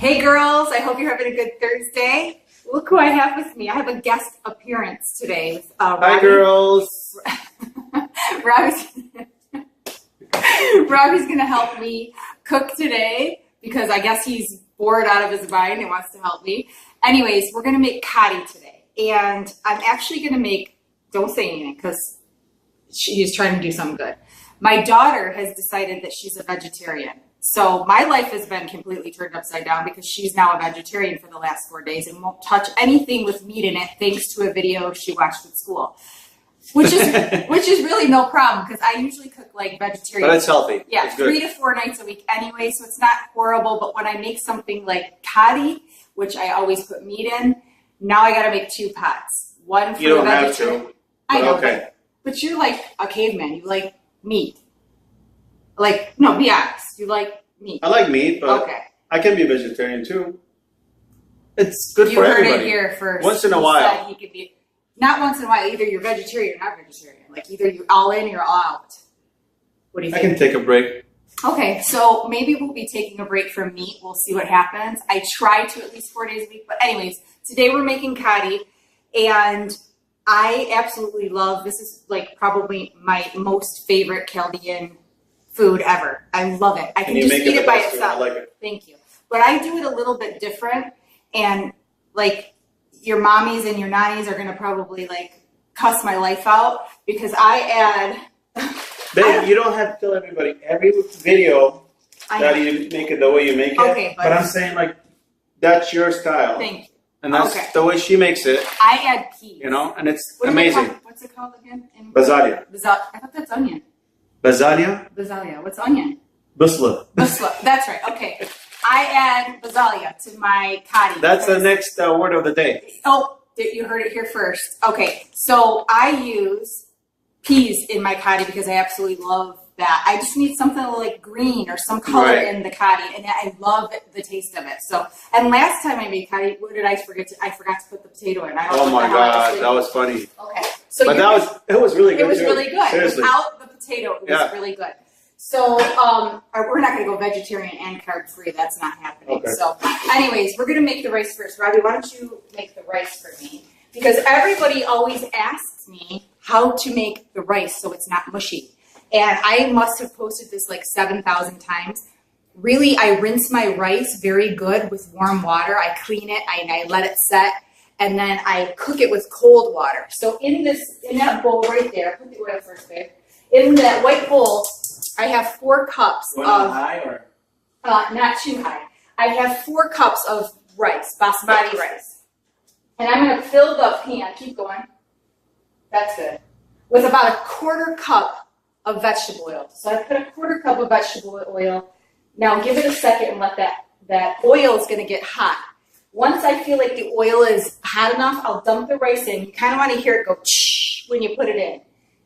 Hey girls, I hope you're having a good Thursday. Look who I have with me. I have a guest appearance today with Robbie. Hi girls. Robbie's gonna help me cook today because I guess he's bored out of his mind and wants to help me. Anyways, we're gonna make kadi today. And I'm actually gonna make, don't say anything because she's trying to do something good. My daughter has decided that she's a vegetarian. So my life has been completely turned upside down because she's now a vegetarian for the last 4 days and won't touch anything with meat in it thanks to a video she watched at school. Which is really no problem because I usually cook like vegetarian. But it's healthy. Yeah, it's 3 to 4 nights a week anyway, so it's not horrible. But when I make something like kadi, which I always put meat in, now I got to make 2 pots. One for you don't the have vegetarian. to. I know, okay. But you're like a caveman. You like meat. Like, no, be honest. You like meat. I like meat, but okay. I can be a vegetarian too. It's good you for heard everybody. it here first. Once in a He while. said he could be, not once in a while. Either you're vegetarian or not vegetarian. Like either you're all in or you're all out. What do you I think? can take a break. Okay, so maybe we'll be taking a break from meat. We'll see what happens. I try to at least 4 days a week. But anyways, today we're making kadi. And I absolutely love, this is like probably my most favorite Chaldean food ever. I love it. I can just eat it by itself. I like it. Thank you. But I do it a little bit different. And like your mommies and your nannies are going to probably like cuss my life out because I add... Babe, you don't have to tell everybody every video that you make it the way you make it. Okay, but I'm saying like, that's your style. Thank you. And that's the way she makes it. I add peas. You know, and it's amazing. What's it called again? Basalia. I thought that's onion. Basalia? Basalia. What's onion? Basla. Basla. That's right. Okay. I add basalia to my kadi. That's the next word of the day. Oh, you heard it here first. Okay. So I use peas in my kadi because I absolutely love that. I just need something like green or some color in the kadi, and I love the taste of it. So, and last time I made kadi, what did I forget to? I forgot to put the potato in. I don't oh my God, that was funny. Okay, so but it was really good. It was really good. Seriously. Without the potato, it was really good. So, we're not going to go vegetarian and carb free. That's not happening. Okay. So, anyways, we're going to make the rice first. Robbie, why don't you make the rice for me? Because everybody always asks me how to make the rice so it's not mushy. And I must have posted this like 7,000 times. Really, I rinse my rice very good with warm water. I clean it, I let it set, and then I cook it with cold water. So in that bowl right there, put the oil first, babe. In that white bowl, I have 4 cups of, high or? not too high. I have 4 cups of rice, basmati rice. And I'm gonna fill the pan, keep going. That's good. With about 1/4 cup of vegetable oil. So I put 1/4 cup of vegetable oil. Now give it a second and let that oil is gonna get hot. Once I feel like the oil is hot enough, I'll dump the rice in. You kind of want to hear it go shh when you put it in.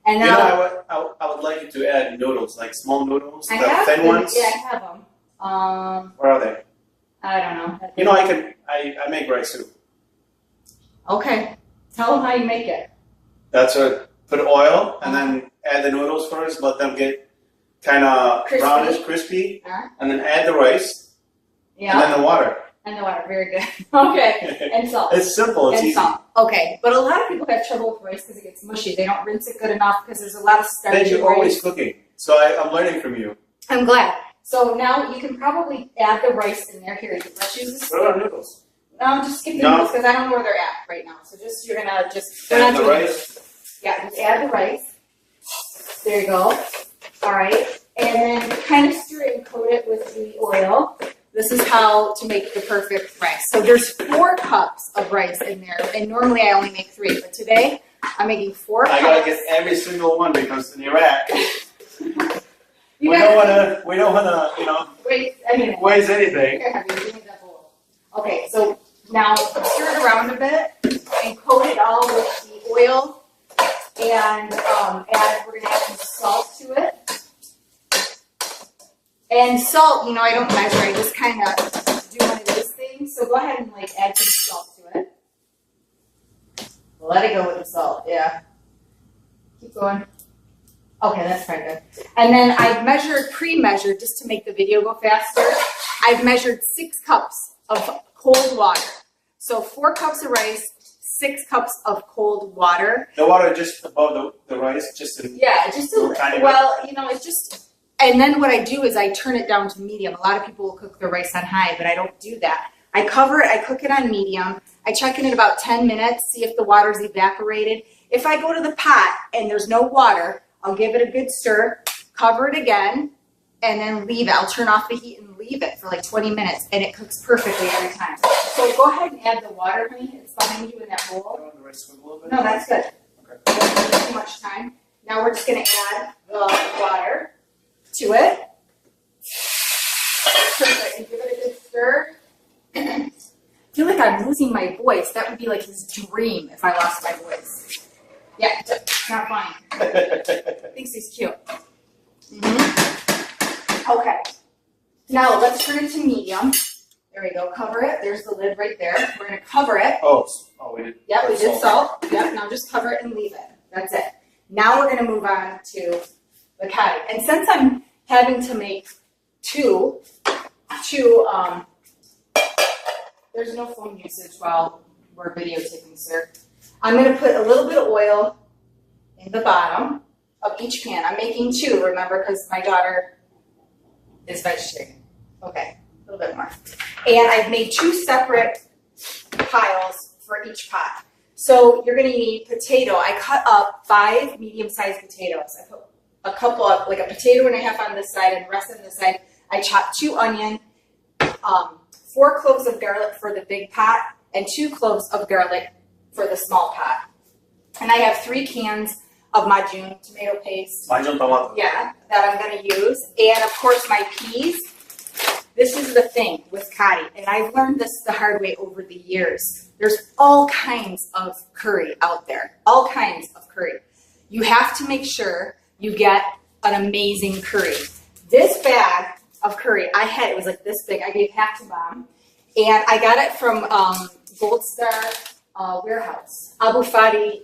And now I would like you to add noodles, like small noodles, the thin ones. Yeah, I have them. Where are they? I don't know. You know, I make rice soup. Okay. Tell them how you make it. That's what. Put oil and then add the noodles first. Let them get kind of brownish, crispy, and then add the rice. Yeah. And then the water. And the water. Very good. Okay. And salt. It's simple. It's and easy. Salt. Okay. But a lot of people have trouble with rice because it gets mushy. They don't rinse it good enough because there's a lot of starch. Then you're always cooking. So I'm learning from you. I'm glad. So now you can probably add the rice in there. Here, let's use this. What about noodles? No, just skip the noodles because I don't know where they're at right now. So you're gonna just add the rice. Yeah, just add the rice. There you go. All right, and then kind of stir it and coat it with the oil. This is how to make the perfect rice. So there's 4 cups of rice in there, and normally I only make 3, but today I'm making 4 cups. I gotta get every single one because in Iraq. We don't wanna, you know, waste anything. Here, give me that bowl. Okay, so now stir it around a bit and coat it all with the oil, and we're gonna add some salt to it. And salt, you know, I don't measure. I just kind of do one of those things. So go ahead and like add some salt to it. Let it go with the salt. Yeah. Keep going. Okay, that's pretty good. And then I've pre-measured, just to make the video go faster. I've measured 6 cups of cold water. So 4 cups of rice, 6 cups of cold water. The water just above the rice, just a just a tiny well, you know, it's just. And then what I do is I turn it down to medium. A lot of people will cook their rice on high, but I don't do that. I cover it. I cook it on medium. I check in at about 10 minutes, see if the water's evaporated. If I go to the pot and there's no water, I'll give it a good stir, cover it again, and then leave it. I'll turn off the heat and leave it for like 20 minutes, and it cooks perfectly every time. So go ahead and add the water, honey. It's behind you in that bowl. The rice swim a little bit? No, that's good. Okay. Don't take too much time. Now we're just going to add the water to it. Perfect. And give it a good stir. I feel like I'm losing my voice. That would be like his dream if I lost my voice. Yeah, it's not funny. Thinks he's cute. Okay. Now let's turn it to medium. There we go. Cover it. There's the lid right there. We're going to cover it. Oh, we did. Yep, we did salt. Yep, now just cover it and leave it. That's it. Now we're going to move on to the kadi. And since I'm having to make two, there's no phone usage while we're videotaping, sir. I'm going to put a little bit of oil in the bottom of each pan. I'm making 2, remember, because my daughter is vegetarian. Okay, a little bit more. And I've made 2 separate piles for each pot. So you're going to need potato. I cut up 5 medium-sized potatoes. I put a couple of, like a potato and a half on this side and the rest on this side. I chopped 2 onion, 4 cloves of garlic for the big pot, and 2 cloves of garlic for the small pot. And I have 3 cans of Majun tomato paste. Majun tomato. Yeah, that I'm going to use. And of course my peas. This is the thing with kadi, and I've learned this the hard way over the years. There's all kinds of curry out there, all kinds of curry. You have to make sure you get an amazing curry. This bag of curry, it was like this big. I gave half to Mom, and I got it from Gold Star Warehouse. Awafi,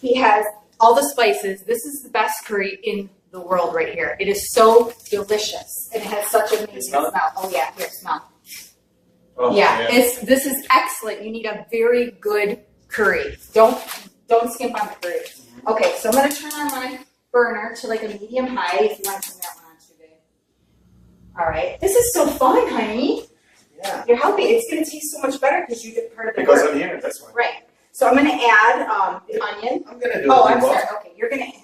he has all the spices. This is the best curry in the world right here. It is so delicious, and it has such an amazing smell. Oh yeah, here, smell. Oh, yeah, this is excellent. You need a very good curry. Don't skimp on the curry. Okay, so I'm gonna turn on my burner to like a medium high if you want to turn that one on too big. All right, this is so fun, honey. Yeah, you're helping. It's gonna taste so much better because you did part of the because work. I'm here. That's why. Right. So I'm gonna add the onion. I'm gonna do it. Oh, I'm sorry. Okay,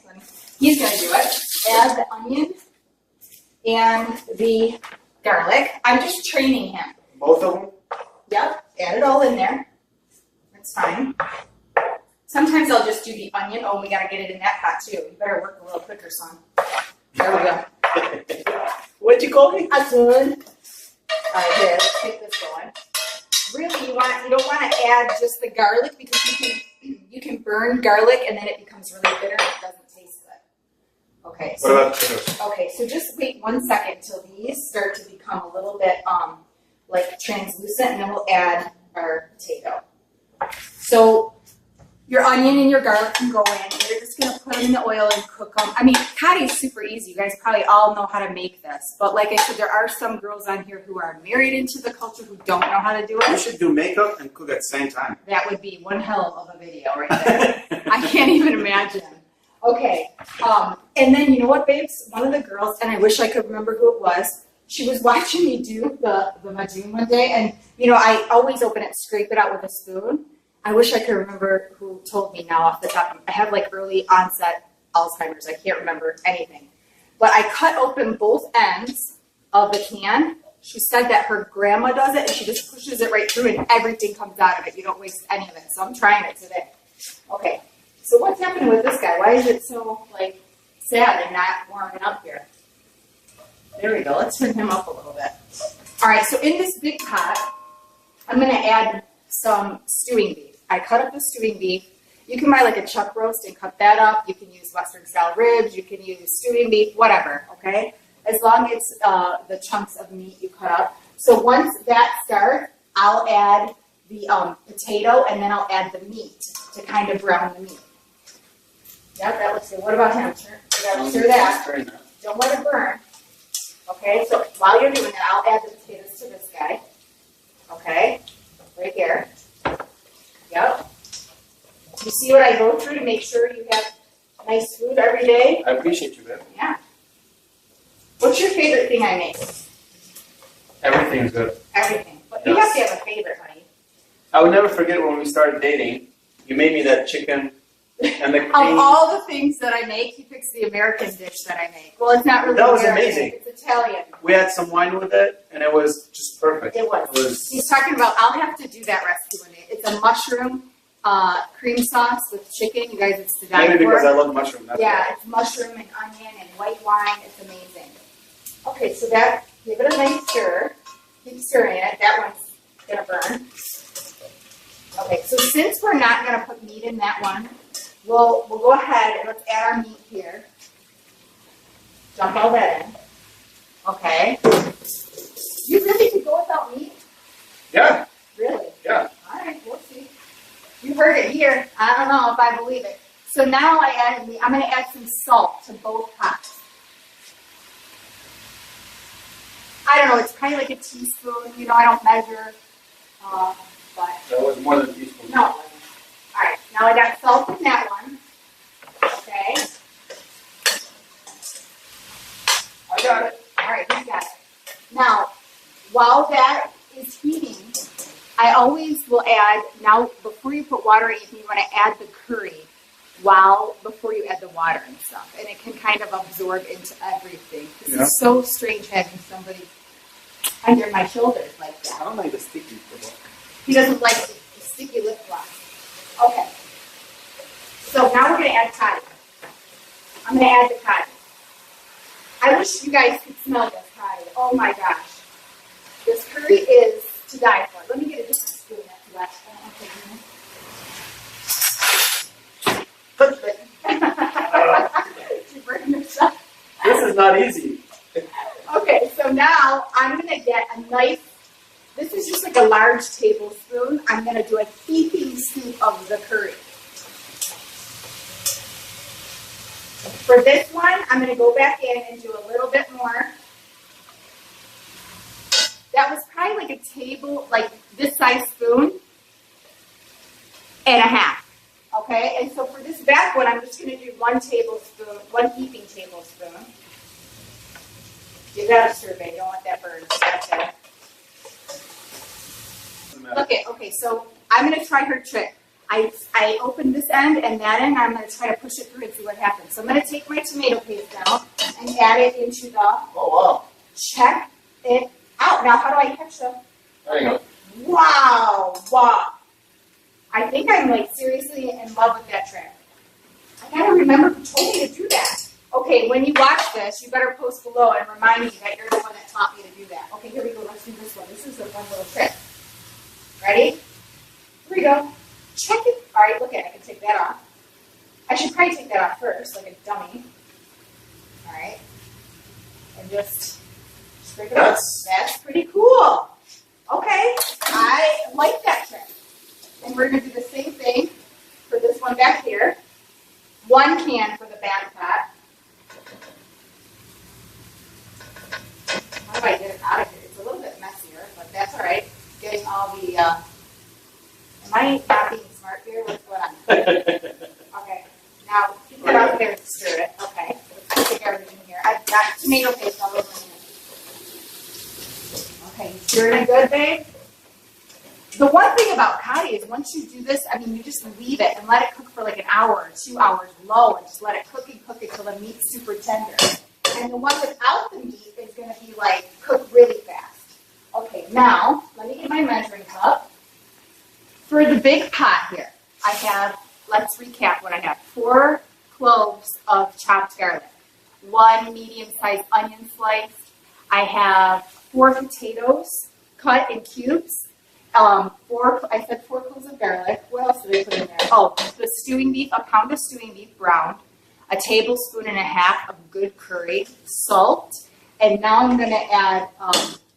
he's gonna do it. Add the onion and the garlic. I'm just training him. Both of them? Yep, add it all in there. That's fine. Sometimes I'll just do the onion. Oh, we gotta get it in that pot too. You better work a little quicker, son. There we go. What'd you call me? That's good. All right, here, let's get this going. Really, you don't want to add just the garlic because you can burn garlic and then it becomes really bitter and it doesn't taste good. Okay. So, what about potatoes? Okay, so just wait 1 second until these start to become a little bit like translucent, and then we'll add our potato. So your onion and your garlic can go in. You're just gonna put them in the oil and cook them. I mean, kadi is super easy. You guys probably all know how to make this. But like I said, there are some girls on here who are married into the culture who don't know how to do it. You should do makeup and cook at the same time. That would be one hell of a video right there. I can't even imagine. Okay, and then you know what, babes? One of the girls, and I wish I could remember who it was, she was watching me do the majun one day, and you know, I always open it, scrape it out with a spoon. I wish I could remember who told me now off the top. I have like early onset Alzheimer's. I can't remember anything. But I cut open both ends of the can. She said that her grandma does it, and she just pushes it right through, and everything comes out of it. You don't waste any of it. So I'm trying it today. Okay. So what's happening with this guy? Why is it so like sad and not warming up here? There we go. Let's turn him up a little bit. All right. So in this big pot, I'm going to add some stewing beef. I cut up the stewing beef. You can buy like a chuck roast and cut that up. You can use Western style ribs. You can use stewing beef, whatever. Okay. As long as it's the chunks of meat you cut up. So once that starts, I'll add the potato, and then I'll add the meat to kind of brown the meat. Yep, that looks good. What about him? Stir that. Don't let it burn. Okay, so while you're doing that, I'll add the potatoes to this guy. see what I go through to make sure you have nice food every day? I appreciate you, babe. Yeah. What's your favorite thing I make? Everything is good. Everything. But you have to have a favorite, honey. I would never forget when we started dating. You made me that chicken and the cream. Of all the things that I make, he picks the American dish that I make. Well, it's not really That was American, amazing. It's Italian. We had some wine with it, and it was just perfect. It was. He's talking about, I'll have to do that recipe one day. It's a mushroom cream sauce with chicken. You guys, it's to die for. Maybe because I love mushroom. That's yeah, why. it's mushroom and onion and white wine. It's amazing. Okay, so that, give it a nice stir. Keep stirring it. That one's going to burn. Okay, so since we're not going to put meat in that one, we'll go ahead and let's add our meat here. Dump all that in. Okay. You really could go without meat? Yeah. Really? Yeah. All right, we'll see. You heard it here. I don't know if I believe it. So now I added meat. I'm going to add some salt to both pots. I don't know, it's kind of like a teaspoon. You know, I don't measure. But That was more than a teaspoon. no, it wasn't. All right, now I got salt in that one. Okay. I got it. All right, you got it. Now, while that is heating, I always will add, now before you put water in, you want to add the curry before you add the water and stuff. And it can kind of absorb into everything. This is so strange having somebody under my shoulders like that. I don't like the sticky football. He doesn't like the sticky lip gloss. Okay. So now we're going to add kadi. I'm going to add the kadi. I wish you guys could smell this kadi. Oh my gosh. This curry is to die for. Let me get a different spoon that's left. You're burning yourself. This is not easy. Okay, so now I'm going to get a nice, this is just like a large tablespoon. I'm going to do a heaping scoop of the curry. For this one, I'm going to go back in and do a little bit more. That was probably like a table, like this size spoon and a half. Okay, and so for this back one, I'm just going to do 1 tablespoon, 1 heaping tablespoon. You got to stir it, you don't want that burned. Okay, so I'm going to try her trick. I opened this end and that end, I'm going to try to push it through and see what happens. So I'm going to take my tomato paste now and add it into the, check it out. Now, how do I catch them? There you go. Wow. I think I'm like seriously in love with that trick. I gotta remember who told me to do that. Okay, when you watch this, you better post below and remind me that you're the one that taught me to do that. Okay, here we go. Let's do this one. This is a fun little trick. Ready? Here we go. Check it. All right, look at it. I can take that off. I should probably take that off first, like a dummy. All right. And just scrape it off. That's pretty cool. Okay, I like that trick. And we're going to do the same thing for this one back here. 1 can for the back pot. How do I get it out of here? It's a little bit messier, but that's all right. Getting all the, am I not being smart here? What's going on? Okay, now keep it out there and stir it. Okay, let's put the garbage in here. I've got tomato paste all over here. Okay, you stirring it good, babe? The one thing about kadi is once you do this, I mean, you just leave it and let it cook for like an hour or 2 hours low and just let it cook until the meat's super tender. And the one without the meat is going to be like cook really fast. Okay, now let me get my measuring cup. For the big pot here, I have, let's recap what I have. 4 cloves of chopped garlic, 1 medium-sized onion sliced. I have 4 potatoes cut in cubes. I said 4 cloves of garlic. What else did I put in there? Oh, the stewing beef, a pound of stewing beef browned, a tablespoon and a half of good curry, salt, and now I'm going to add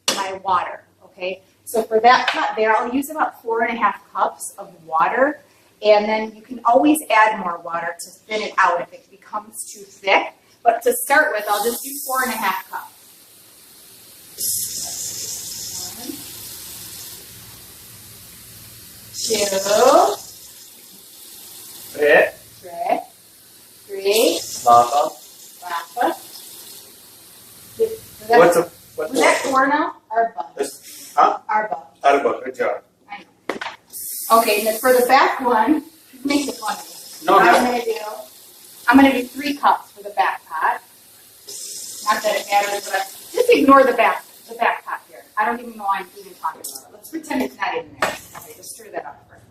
my water, okay? So for that pot there, I'll use about 4.5 cups of water, and then you can always add more water to thin it out if it becomes too thick. But to start with, I'll just do 4.5 cups. 1, 2. Tre. Tre. Three. Lapa. Lapa. What's was that four now? Arba. Huh? Arba. Arba. Good job. I know. Okay, and then for the back one, make it funny. No, I'm gonna do 3 cups for the back pot. Not that it matters, but just ignore the back pot here. I don't even know why I'm even talking about it. Let's pretend it's not in there. Okay, just stir that up first.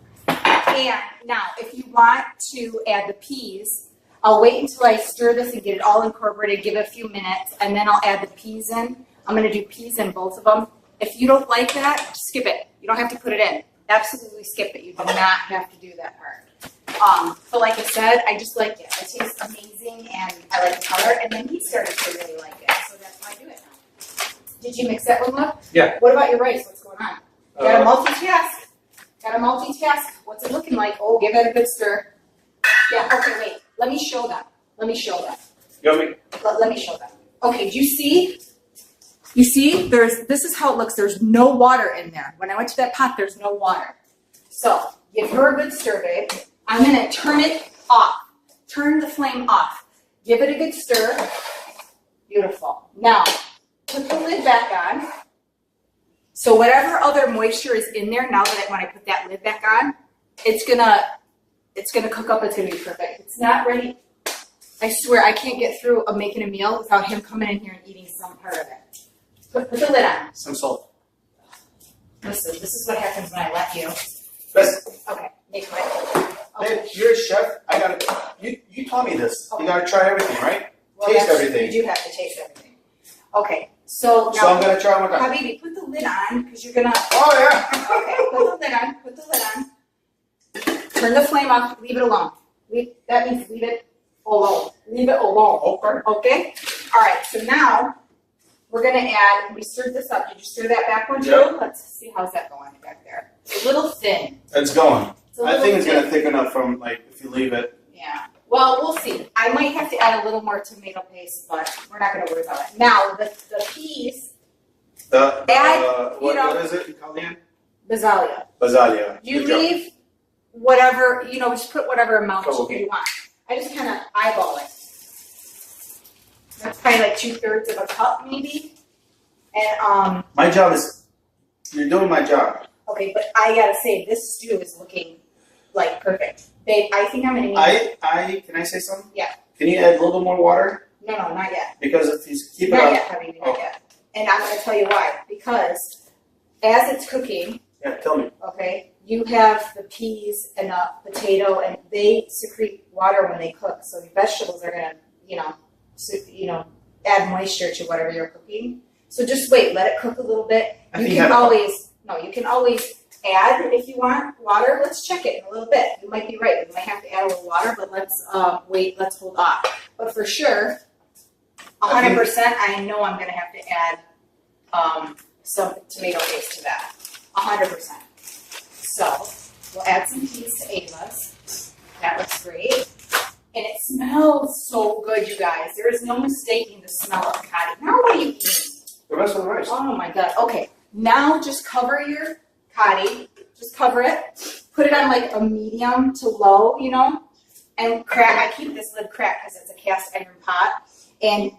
And now, if you want to add the peas, I'll wait until I stir this and get it all incorporated, give it a few minutes, and then I'll add the peas in. I'm gonna do peas in both of them. If you don't like that, skip it. You don't have to put it in. Absolutely skip it. You do not have to do that part. But like I said, I just like it. It tastes amazing, and I like the color. And then he started to really like it, so that's why I do it now. Did you mix that one up? Yeah. What about your rice? What's going on? You gotta multitask. Gotta multitask. What's it looking like? Oh, give it a good stir. Yeah. Okay. Wait. Let me show them. Let me show them. Let me show them. Okay. Do you see? You see? This is how it looks. There's no water in there. When I went to that pot, there's no water. So give her a good stir, babe. I'm gonna turn it off. Turn the flame off. Give it a good stir. Beautiful. Now, put the lid back on. So whatever other moisture is in there, now that when I put that lid back on, it's gonna cook up. It's gonna be perfect. It's not ready. I swear I can't get through making a meal without him coming in here and eating some part of it. Put the lid on. Some salt. Listen, this is what happens when I let you. Okay, make it. Babe, you're a chef. You taught me this. Okay. You gotta try everything, right? Well, taste everything. You do have to taste everything. Okay, so now. So I'm gonna try one more time. Habibi, put the lid on because you're gonna. Oh yeah. Okay, put the lid on. Put the lid on. Turn the flame off. Leave it alone. That means leave it alone. Leave it alone. Okay. Okay. All right. So now we're gonna add. We stirred this up. Did you stir that back one too? Yep. Let's see how's that going back there. It's a little thin. It's going. I think it's thin. gonna thicken up from if you leave it. Yeah. Well, we'll see. I might have to add a little more tomato paste, but we're not going to worry about it. Now, the peas. What is it? You call it? Basalia. Basalia. You leave whatever, just put whatever amount you want. I just kind of eyeball it. That's probably like 2/3 of a cup, maybe. And my job is, you're doing my job. Okay, but I gotta say, this stew is looking like perfect. Babe, I think I'm gonna need. Can I say something? Yeah. Can you add a little bit more water? No, not yet. Because if you keep it not up. Yet, Habibi, not yet. And I'm gonna tell you why. Because as it's cooking. Yeah, tell me. Okay, you have the peas and the potato, and they secrete water when they cook. So the vegetables are gonna, add moisture to whatever you're cooking. So just wait, let it cook a little bit. You can always add if you want water. Let's check it in a little bit. You might be right. We might have to add a little water, but let's wait. Let's hold off. But for sure, 100%. I know I'm gonna have to add some tomato paste to that. 100%. So we'll add some peas to Ava's. That looks great. And it smells so good, you guys. There is no mistaking the smell of kadi. Now what are you eating? The rest of the rice. Oh my God. Okay. Now just cover your kadi. Just cover it. Put it on like a medium to low, and crack. I keep this lid cracked because it's a cast iron pot. And,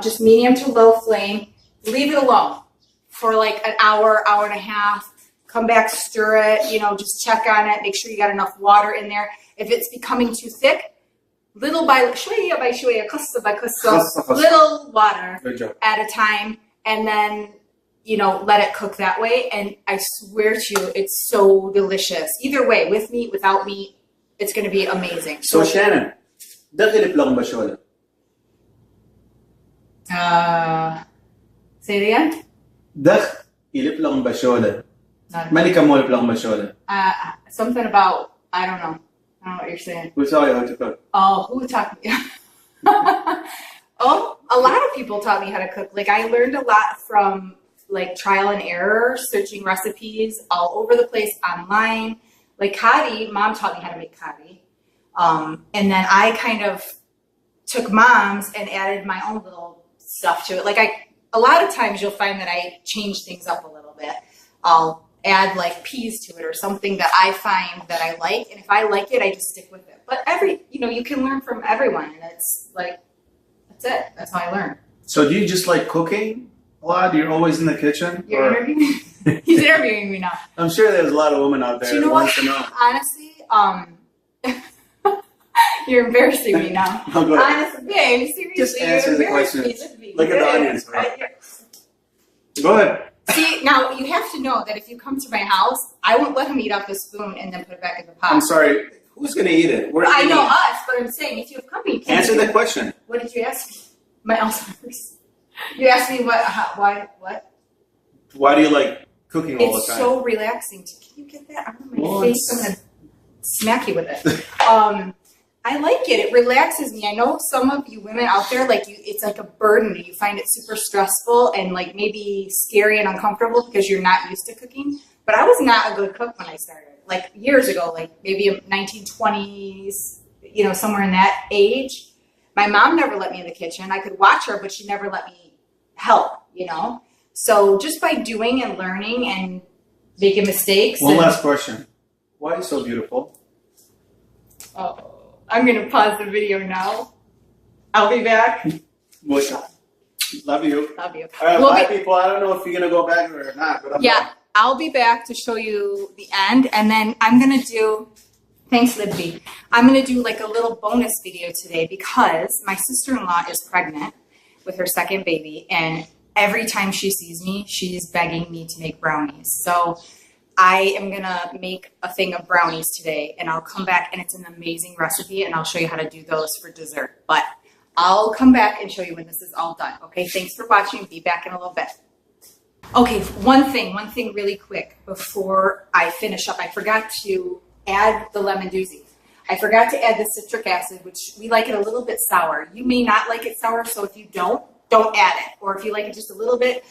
just medium to low flame. Leave it alone for like an hour, hour and a half. Come back, stir it, just check on it. Make sure you got enough water in there. If it's becoming too thick, little by shوية, قصة by قصة, little water at a time, and then, let it cook that way. And I swear to you, it's so delicious. Either way, with meat, without meat, it's going to be amazing. So Shannon, دخل بلغم بشولة. Say it again? دخل بلغم بشولة. ملكة مول بلغم بشولة. Something about, I don't know. I don't know what you're saying. Who taught you how to cook? Oh, who taught me? Oh, a lot of people taught me how to cook. Like, I learned a lot from, like, trial and error, searching recipes all over the place online. Like, kadi, Mom taught me how to make kadi. And then I kind of took Mom's and added my own little stuff to it. Like, a lot of times you'll find that I change things up a little bit. I'll add like peas to it or something that I find that I like. And if I like it, I just stick with it. But you can learn from everyone, and it's like, that's it. That's how I learn. So do you just like cooking a lot? You're always in the kitchen? You're interviewing me? He's interviewing me now. I'm sure there's a lot of women out there that wants to know. Honestly, you're embarrassing me now. No, go ahead. Honestly, babe, seriously, just answer the question. Look at the audience, bro. Go ahead. See, now you have to know that if you come to my house, I won't let him eat off the spoon and then put it back in the pot. I'm sorry. Who's going to eat it? I know us, but I'm saying if you have company. Answer the question. What did you ask me? My Alzheimer's. You asked me why? Why do you like cooking all the time? It's so relaxing. Can you get that out of my face? I'm going to smack you with it. I like it. It relaxes me. I know some of you women out there, like it's like a burden. You find it super stressful and like maybe scary and uncomfortable because you're not used to cooking. But I was not a good cook when I started, like years ago, like maybe 1920s, somewhere in that age. My mom never let me in the kitchen. I could watch her, but she never let me help, So just by doing and learning and making mistakes. One last question. Why are you so beautiful? Oh. I'm going to pause the video now. I'll be back. Love you. Love you. All right, bye, people. I don't know if you're going to go back or not. But I'll be back to show you the end. And then I'm going to do, thanks, Libby. I'm going to do like a little bonus video today because my sister-in-law is pregnant with her second baby. And every time she sees me, she's begging me to make brownies. So I am going to make a thing of brownies today, and I'll come back, and it's an amazing recipe, and I'll show you how to do those for dessert. But I'll come back and show you when this is all done. Okay, thanks for watching. Be back in a little bit. Okay, one thing really quick before I finish up. I forgot to add the lemon doozie. I forgot to add the citric acid, which we like it a little bit sour. You may not like it sour, so if you don't add it. Or if you like it just a little bit,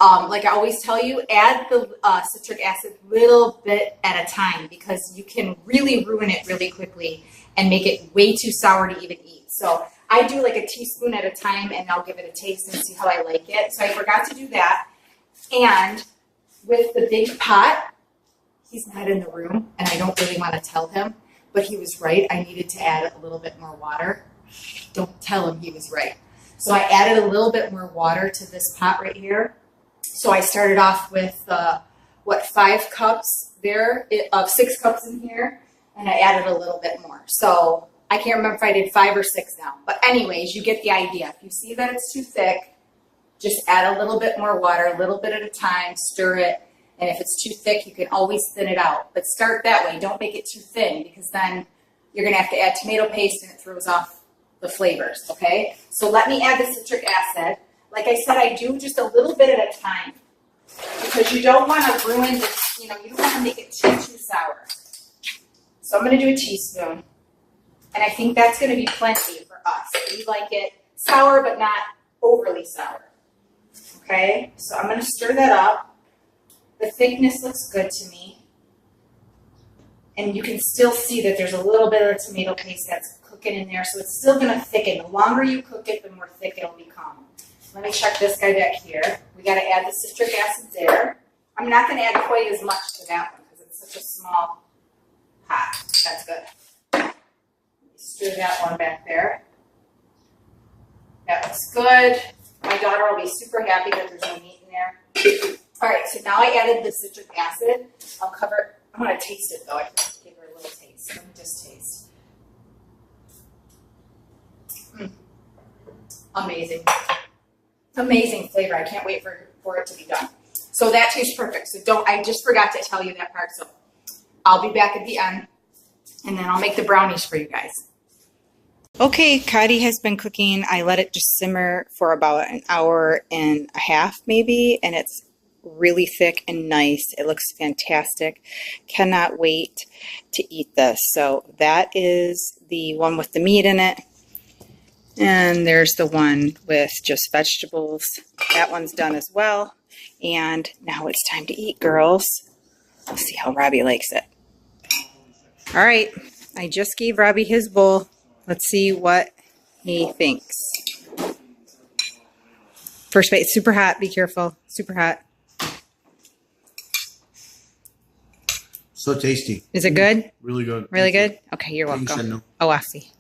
like I always tell you, add the citric acid a little bit at a time because you can really ruin it really quickly and make it way too sour to even eat. So I do like a teaspoon at a time and I'll give it a taste and see how I like it. So I forgot to do that. And with the big pot, he's not in the room and I don't really want to tell him, but he was right. I needed to add a little bit more water. Don't tell him he was right. So I added a little bit more water to this pot right here. So I started off with, 5 cups there, of 6 cups in here, and I added a little bit more. So I can't remember if I did 5 or 6 now. But anyways, you get the idea. If you see that it's too thick, just add a little bit more water, a little bit at a time, stir it. And if it's too thick, you can always thin it out. But start that way. Don't make it too thin because then you're going to have to add tomato paste and it throws off the flavors, okay? So let me add the citric acid. Like I said, I do just a little bit at a time because you don't want to ruin this, you don't want to make it too sour. So I'm going to do a teaspoon. And I think that's going to be plenty for us. We like it sour, but not overly sour. Okay, so I'm going to stir that up. The thickness looks good to me. And you can still see that there's a little bit of tomato paste that's cooking in there. So it's still going to thicken. The longer you cook it, the more thick it'll become. Let me check this guy back here. We got to add the citric acid there. I'm not going to add quite as much to that one because it's such a small pot. That's good. Stir that one back there. That looks good. My daughter will be super happy that there's no meat in there. All right, so now I added the citric acid. I'll cover, I'm going to taste it though. I have to give her a little taste. Let me just taste. Amazing. Amazing flavor. I can't wait for it to be done. So that tastes perfect. So I just forgot to tell you that part. So I'll be back at the end and then I'll make the brownies for you guys. Okay, kadi has been cooking. I let it just simmer for about an hour and a half maybe, and it's really thick and nice. It looks fantastic. Cannot wait to eat this. So that is the one with the meat in it. And there's the one with just vegetables. That one's done as well. And now it's time to eat, girls. Let's see how Robbie likes it. All right, I just gave Robbie his bowl. Let's see what he thinks. First bite, super hot. Be careful. Super hot. So tasty. Is it good? Really good. Really good? Okay, you're welcome. Awafi.